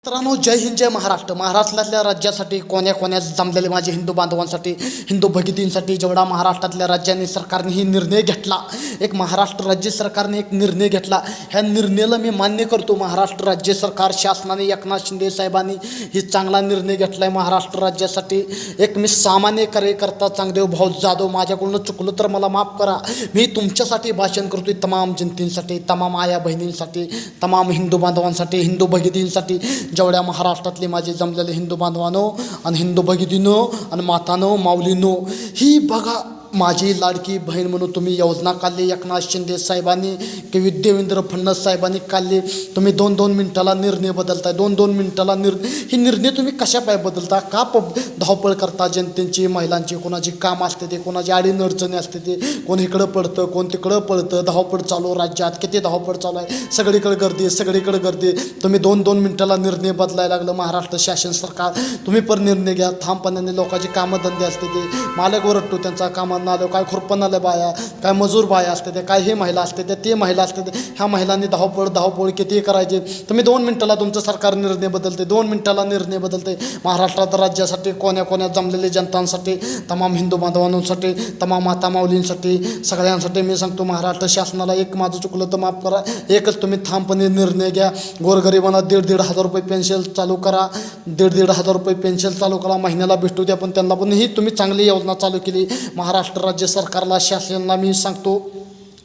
मित्रांनो, जय हिंद, जय महाराष्ट्र. महाराष्ट्रातल्या राज्यासाठी कोण्या कोण्या जमलेले माझे हिंदू बांधवांसाठी, हिंदू भगिनींसाठी जेवढा महाराष्ट्रातल्या राज्यांनी सरकारने ही निर्णय घेतला, एक महाराष्ट्र राज्य सरकारने एक निर्णय घेतला, ह्या निर्णयाला मी मान्य करतो. महाराष्ट्र राज्य सरकार शासनाने, एकनाथ शिंदे साहेबांनी ही चांगला निर्णय घेतला आहे महाराष्ट्र राज्यासाठी. एक मी सामान्य कार्यकर्ता चांगदेव भाऊ जाधव, माझ्याकडून चुकलं तर मला माफ करा. मी तुमच्यासाठी भाषण करतोय, तमाम जनतेसाठी, तमाम आया बहिणींसाठी, तमाम हिंदू बांधवांसाठी, हिंदू भगिनींसाठी, जेवढ्या महाराष्ट्रातले माझे जमलेले हिंदू बांधवांनो आणि हिंदू भगिनींनो आणि मातांनो, माऊलींनो, ही बघा माझी लाडकी बहीण म्हणून तुम्ही योजना काढली एकनाथ शिंदे साहेबांनी की देवेंद्र फडणवीस साहेबांनी काढली. तुम्ही 2-2 मिनिटाला निर्णय बदलताय, 2-2 मिनिटाला ही निर्णय तुम्ही कशा पाय बदलता? का धावपळ करता जनतेची, महिलांची? कोणाची काम असते ते, कोणाची अडीअडचणी असते ते, कोण इकडं पडतं, कोण तिकडं पळतं. धावपळ चालू राज्यात, किती धावपळ चालू आहे, सगळीकडे गर्दी, सगळीकडे गर्दी. तुम्ही 2-2 मिनिटाला निर्णय बदलायला लागलं महाराष्ट्र शासन सरकार. तुम्ही पण निर्णय घ्या. ठामपणाने लोकांची कामधंदे असते ते, मालक ओरडतो त्यांचा काम आलं, काय खुरपण आलं बाया, काय मजूर बाया असते ते, काय हे महिला असते ते महिला असते ते. ह्या महिलांनी धावपळ किती करायची. तुम्ही 2 मिनिटाला तुमचं सरकार निर्णय बदलते, 2 मिनिटाला निर्णय बदलते. महाराष्ट्रात राज्यासाठी कोण्या कोण्या जमलेले जनतांसाठी, तमाम हिंदू बांधवांसाठी, तमाम माता माऊलींसाठी, सगळ्यांसाठी मी सांगतो, महाराष्ट्र शासनाला एक माझं चुकलं तर माफ करा. एकच तुम्ही ठामपणे निर्णय घ्या. गोरगरिबांना 1,500 रुपये पेन्शन चालू करा, 1,500 रुपये पेन्शन चालू करा. महिन्याला भेटू द्या, पण त्यांना पण ही तुम्ही चांगली योजना चालू केली. महाराष्ट्र राज्य सरकारला, शासनाला मी सांगतो,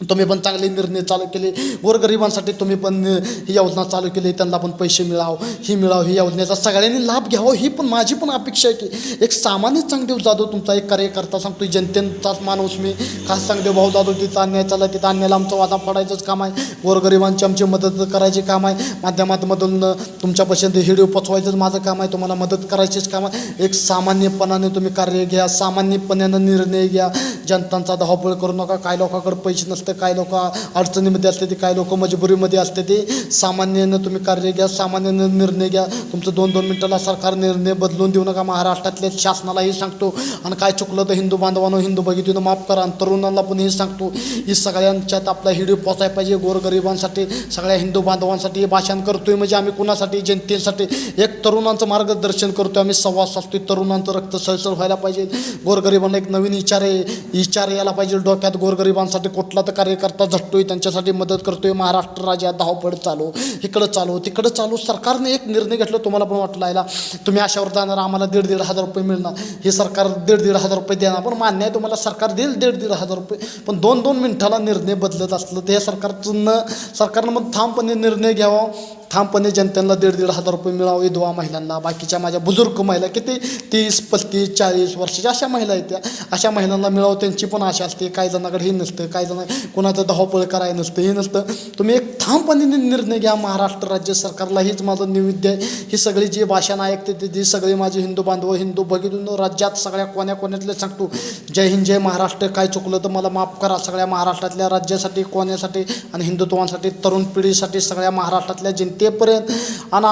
तुम्ही पण चांगले निर्णय चालू केले. गोरगरिबांसाठी तुम्ही पण ही योजना चालू केली, त्यांना पण पैसे मिळावं, ही योजनेचा सगळ्यांनी लाभ घ्यावा. ही पण माझी पण अपेक्षा आहे की एक सामान्य चांगदेव जाधव तुमचा एक कार्यकर्ता सांगतो, जनतेचाच माणूस मी, खास चांगदेव भाऊ जाधव. तिथं अन्याय चालला, तिथं अन्यायाला आमचा वादा पडायचंच काम आहे. गोरगरिबांची आमची मदत करायचे काम आहे. माध्यमातमधून तुमच्यापासून व्हिडिओ पोचवायचंच माझं काम आहे. तुम्हाला मदत करायचीच काम आहे. एक सामान्यपणाने तुम्ही कार्य घ्या, सामान्यपणानं निर्णय घ्या. जनतांचा धावपळ करू नका. काय लोकांकडे पैसे नसते, काय लोक अडचणीमध्ये असते ते, काय लोक मजबुरीमध्ये असते ते. सामान्यानं तुम्ही कार्य घ्या, सामान्यानं निर्णय घ्या. तुमचं 2-2 मिनिटाला सरकार निर्णय बदलून देऊ नका. महाराष्ट्रातल्या शासनालाही सांगतो, आणि काय चुकलं तर हिंदू बांधवांनो, हिंदू भगिनींनो माफ करा. आणि तरुणांना पण हे सांगतो, ही सगळ्यांच्यात आपला व्हिडिओ पोचायला पाहिजे. गोरगरिबांसाठी, सगळ्या हिंदू बांधवांसाठी हे भाषण करतोय. म्हणजे आम्ही कुणासाठी? जनतेसाठी. एक तरुणांचं मार्गदर्शन करतोय आम्ही, संवाद साधतोय. तरुणांचं रक्त सळसळ व्हायला पाहिजे. गोरगरिबांना एक नवीन विचार यायला पाहिजे डोक्यात. गोरगरिबांसाठी कुठला तर कार्यकर्ता झटतोय, त्यांच्यासाठी मदत करतोय. महाराष्ट्र राज्यात धावपळ चालू, इकडं चालू, तिकडं चालू. सरकारने एक निर्णय घेतला, तुम्हाला पण वाटलं यायला तुम्ही अशावर जाणार, आम्हाला 1,500 रुपये मिळणार, हे सरकार 1,500 रुपये देणार. पण मान्य आहे तुम्हाला, सरकार देईल 1,500 रुपये. पण 2-2 मिनिटाला निर्णय बदलत असलं तर हे सरकारनं मग ठामपणे निर्णय घ्यावा. ठामपणे जनतेला 1,500 रुपये मिळावं. विधवा महिलांना, बाकीच्या माझ्या बुजुर्ग महिला, किती 30, 35, 40 वर्षाच्या अशा महिला आहेत, त्या अशा महिलांना मिळावं, त्यांची पण आशा असते. काही जणांकडे हे नसतं, काही जण कोणाचं धावपळ करायला नसतं, हे नसतं. तुम्ही एक ठामपणे निर्णय घ्या. महाराष्ट्र राज्य सरकारला हीच माझं निवेदन आहे. ही सगळी जी भाषण ऐकते ती सगळी माझी हिंदू बांधव, हिंदू भगिनींनो, राज्यात सगळ्या कोण्याकोण्यातले सांगतो, जय हिंद, जय महाराष्ट्र. काय चुकलं तर मला माफ करा. सगळ्या महाराष्ट्रातल्या राज्यासाठी, कोण्यासाठी आणि हिंदुत्वासाठी, तरुण पिढीसाठी, सगळ्या महाराष्ट्रातल्या जनतेपर्यंत. आणि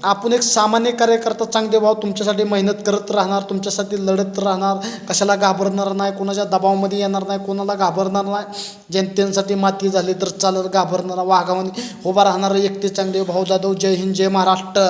आपण एक सामान्य कार्यकर्ता चांगदेव भाऊ तुमच्यासाठी मेहनत करत राहणार, तुमच्यासाठी लढत राहणार. कशाला घाबरणार नाही, कोणाच्या दबावामध्ये येणार नाही, कोणाला घाबरणार नाही. जनतेसाठी माती झाली तर चालत, घाबरणारा वाघामध्ये उभा राहणार एकटे चांगदेव भाऊ जाधव. जय हिंद, जय महाराष्ट्र.